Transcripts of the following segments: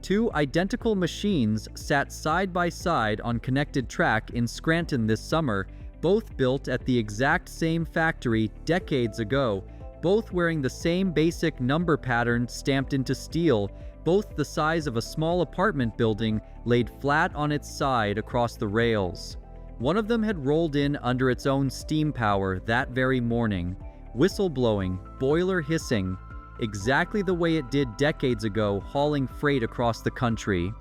Two identical machines sat side by side on connected track in Scranton this summer, both built at the exact same factory decades ago, both wearing the same basic number pattern stamped into steel, both the size of a small apartment building laid flat on its side across the rails. One of them had rolled in under its own steam power that very morning, whistle blowing, boiler hissing, exactly the way it did decades ago hauling freight across the country.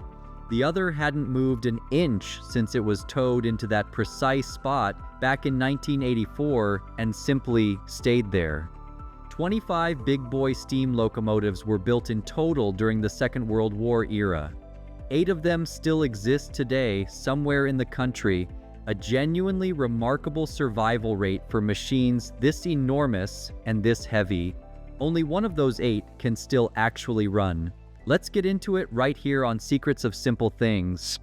The other hadn't moved an inch since it was towed into that precise spot back in 1984 and simply stayed there. 25 big boy steam locomotives were built in total during the Second World War era. 8 of them still exist today somewhere in the country, a genuinely remarkable survival rate for machines this enormous and this heavy. Only one of those 8 can still actually run. Let's get into it right here on Secrets of Simple Things.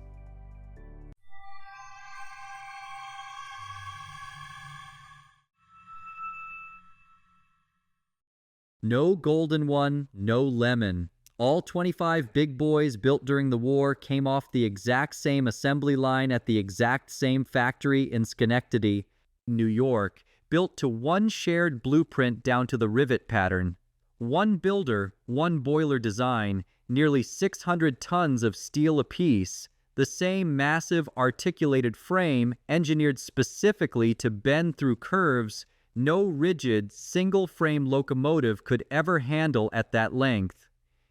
No golden one, no lemon. All 25 big boys built during the war came off the exact same assembly line at the exact same factory in Schenectady, New York, built to one shared blueprint down to the rivet pattern. One builder, one boiler design, nearly 600 tons of steel apiece, the same massive articulated frame engineered specifically to bend through curves no rigid, single-frame locomotive could ever handle at that length.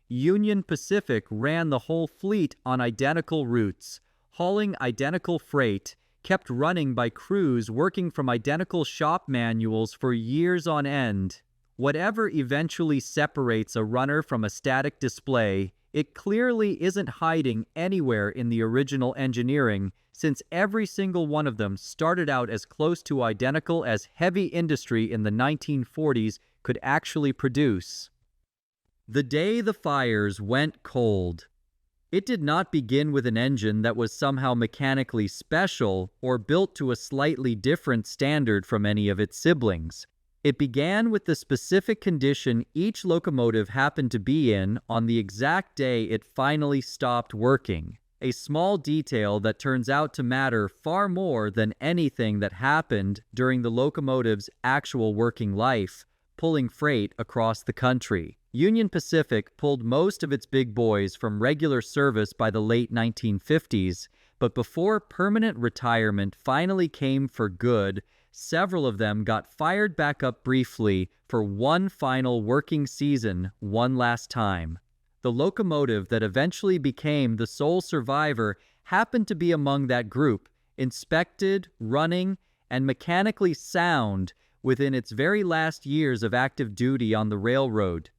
Union Pacific ran the whole fleet on identical routes, hauling identical freight, kept running by crews working from identical shop manuals for years on end. Whatever eventually separates a runner from a static display, it clearly isn't hiding anywhere in the original engineering, since every single one of them started out as close to identical as heavy industry in the 1940s could actually produce. The day the fires went cold. It did not begin with an engine that was somehow mechanically special or built to a slightly different standard from any of its siblings. It began with the specific condition each locomotive happened to be in on the exact day it finally stopped working. A small detail that turns out to matter far more than anything that happened during the locomotive's actual working life, pulling freight across the country. Union Pacific pulled most of its big boys from regular service by the late 1950s, but before permanent retirement finally came for good, several of them got fired back up briefly for one final working season one last time. The locomotive that eventually became the sole survivor happened to be among that group, inspected, running, and mechanically sound within its very last years of active duty on the railroad.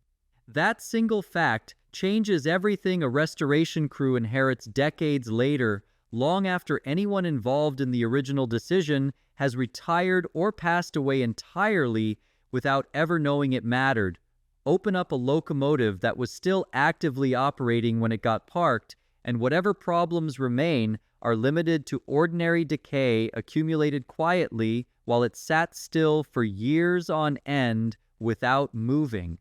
That single fact changes everything a restoration crew inherits decades later, long after anyone involved in the original decision has retired or passed away entirely without ever knowing it mattered. Open up a locomotive that was still actively operating when it got parked, and whatever problems remain are limited to ordinary decay accumulated quietly while it sat still for years on end without moving.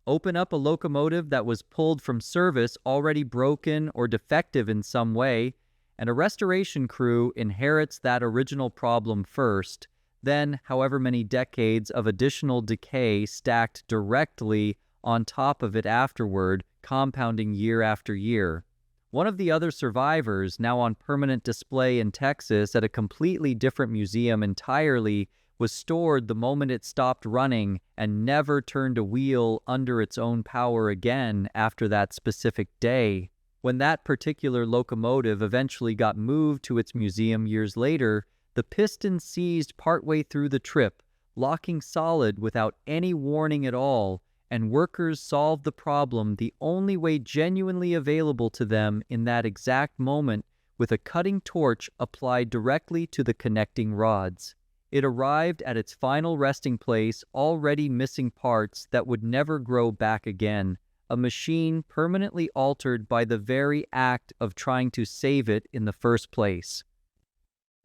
Open up a locomotive that was pulled from service already broken or defective in some way, and a restoration crew inherits that original problem first, then however many decades of additional decay stacked directly on top of it afterward, compounding year after year. One of the other survivors, now on permanent display in Texas at a completely different museum entirely, was stored the moment it stopped running and never turned a wheel under its own power again after that specific day. When that particular locomotive eventually got moved to its museum years later, the piston seized partway through the trip, locking solid without any warning at all, and workers solved the problem the only way genuinely available to them in that exact moment, with a cutting torch applied directly to the connecting rods. It arrived at its final resting place already missing parts that would never grow back again, a machine permanently altered by the very act of trying to save it in the first place.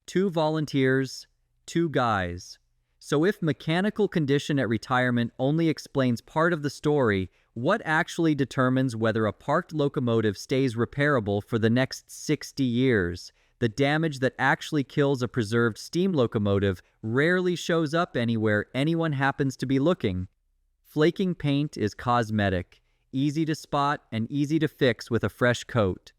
2 volunteers, 2 guys. So if mechanical condition at retirement only explains part of the story, what actually determines whether a parked locomotive stays repairable for the next 60 years? The damage that actually kills a preserved steam locomotive rarely shows up anywhere anyone happens to be looking. Flaking paint is cosmetic, easy to spot and easy to fix with a fresh coat.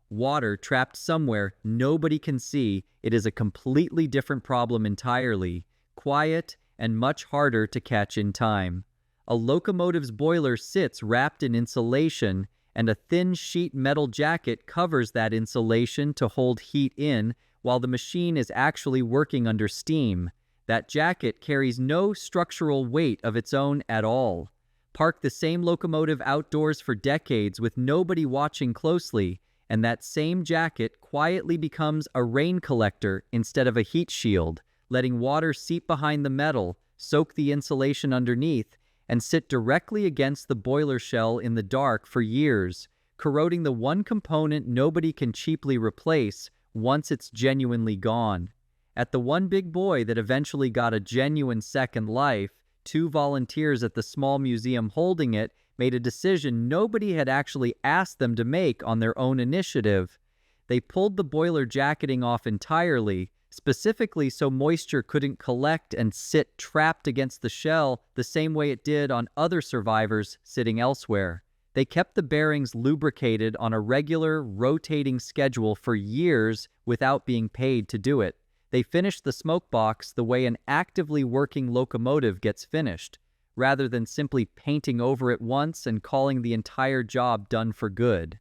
Water trapped somewhere nobody can see, it is a completely different problem entirely, quiet and much harder to catch in time. A locomotive's boiler sits wrapped in insulation, and a thin sheet metal jacket covers that insulation to hold heat in while the machine is actually working under steam. That jacket carries no structural weight of its own at all. Park the same locomotive outdoors for decades with nobody watching closely, and that same jacket quietly becomes a rain collector instead of a heat shield, letting water seep behind the metal, soak the insulation underneath, and sit directly against the boiler shell in the dark for years, corroding the one component nobody can cheaply replace once it's genuinely gone. At the one big boy that eventually got a genuine second life, 2 volunteers at the small museum holding it made a decision nobody had actually asked them to make on their own initiative. They pulled the boiler jacketing off entirely, specifically so moisture couldn't collect and sit trapped against the shell the same way it did on other survivors sitting elsewhere. They kept the bearings lubricated on a regular, rotating schedule for years without being paid to do it. They finished the smoke box the way an actively working locomotive gets finished, rather than simply painting over it once and calling the entire job done for good.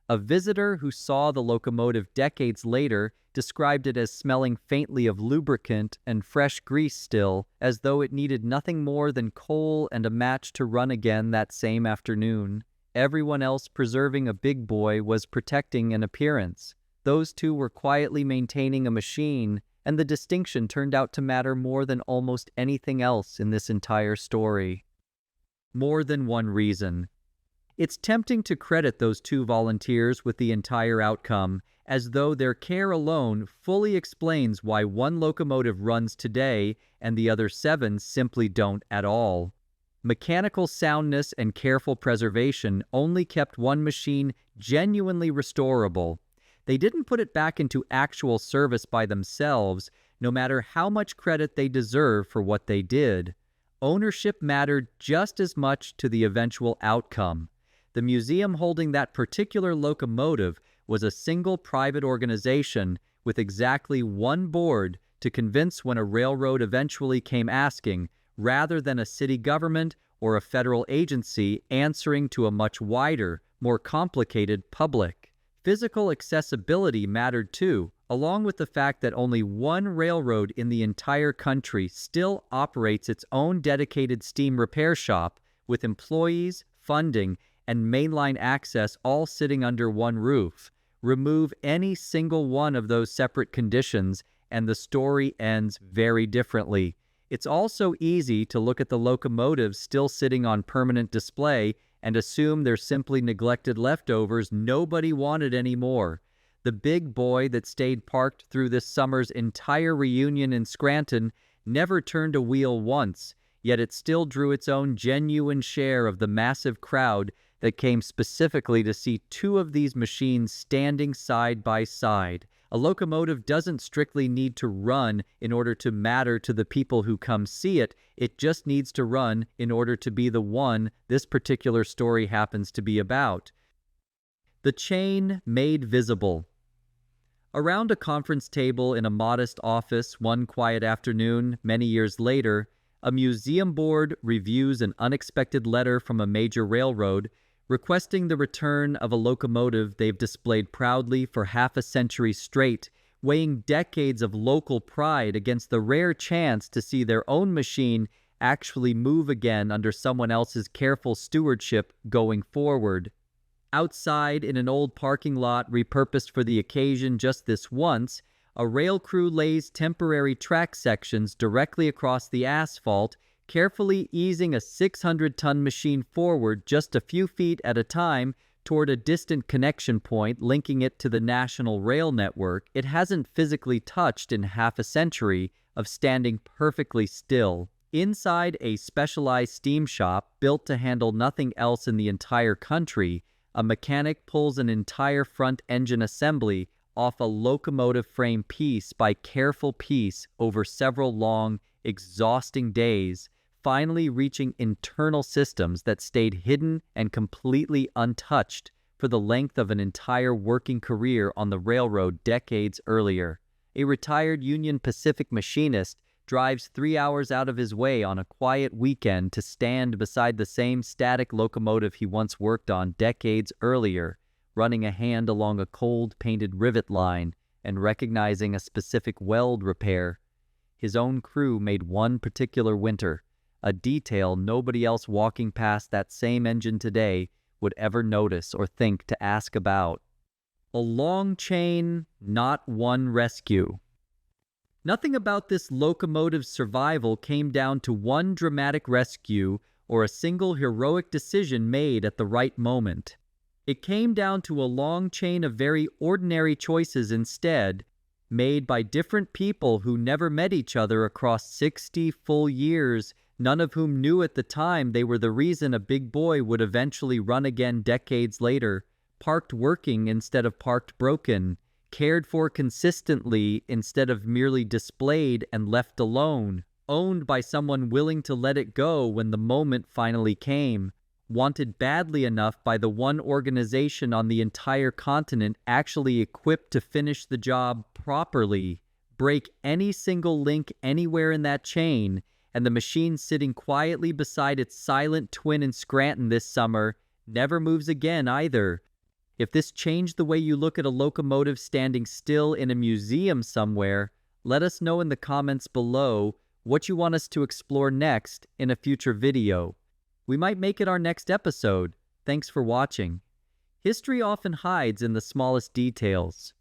A visitor who saw the locomotive decades later described it as smelling faintly of lubricant and fresh grease still, as though it needed nothing more than coal and a match to run again that same afternoon. Everyone else preserving a big boy was protecting an appearance. Those two were quietly maintaining a machine, and the distinction turned out to matter more than almost anything else in this entire story. More than one reason. It's tempting to credit those 2 volunteers with the entire outcome, as though their care alone fully explains why one locomotive runs today and the other 7 simply don't at all. Mechanical soundness and careful preservation only kept one machine genuinely restorable. They didn't put it back into actual service by themselves, no matter how much credit they deserve for what they did. Ownership mattered just as much to the eventual outcome. The museum holding that particular locomotive was a single private organization with exactly one board to convince when a railroad eventually came asking, rather than a city government or a federal agency answering to a much wider, more complicated public. Physical accessibility mattered too, along with the fact that only one railroad in the entire country still operates its own dedicated steam repair shop with employees, funding, and mainline access all sitting under one roof. Remove any single one of those separate conditions, and the story ends very differently. It's also easy to look at the locomotives still sitting on permanent display and assume they're simply neglected leftovers nobody wanted anymore. The big boy that stayed parked through this summer's entire reunion in Scranton never turned a wheel once, yet it still drew its own genuine share of the massive crowd that came specifically to see 2 of these machines standing side by side. A locomotive doesn't strictly need to run in order to matter to the people who come see it. It just needs to run in order to be the one this particular story happens to be about. The chain made visible. Around a conference table in a modest office one quiet afternoon many years later, a museum board reviews an unexpected letter from a major railroad requesting the return of a locomotive they've displayed proudly for half a century straight, weighing decades of local pride against the rare chance to see their own machine actually move again under someone else's careful stewardship going forward. Outside, in an old parking lot repurposed for the occasion just this once, a rail crew lays temporary track sections directly across the asphalt, carefully easing a 600-ton machine forward just a few feet at a time toward a distant connection point linking it to the national rail network it hasn't physically touched in half a century, of standing perfectly still. Inside a specialized steam shop built to handle nothing else in the entire country, a mechanic pulls an entire front engine assembly off a locomotive frame piece by careful piece over several long, exhausting days, finally reaching internal systems that stayed hidden and completely untouched for the length of an entire working career on the railroad decades earlier. A retired Union Pacific machinist drives 3 hours out of his way on a quiet weekend to stand beside the same static locomotive he once worked on decades earlier, running a hand along a cold painted rivet line and recognizing a specific weld repair his own crew made one particular winter, a detail nobody else walking past that same engine today would ever notice or think to ask about. A long chain, not one rescue. Nothing about this locomotive's survival came down to one dramatic rescue or a single heroic decision made at the right moment. It came down to a long chain of very ordinary choices instead, made by different people who never met each other across 60 full years, none of whom knew at the time they were the reason a big boy would eventually run again decades later, parked working instead of parked broken, cared for consistently instead of merely displayed and left alone, owned by someone willing to let it go when the moment finally came, wanted badly enough by the one organization on the entire continent actually equipped to finish the job properly, break any single link anywhere in that chain, and the machine sitting quietly beside its silent twin in Scranton this summer never moves again either. If this changed the way you look at a locomotive standing still in a museum somewhere, let us know in the comments below what you want us to explore next in a future video. We might make it our next episode. Thanks for watching. History often hides in the smallest details.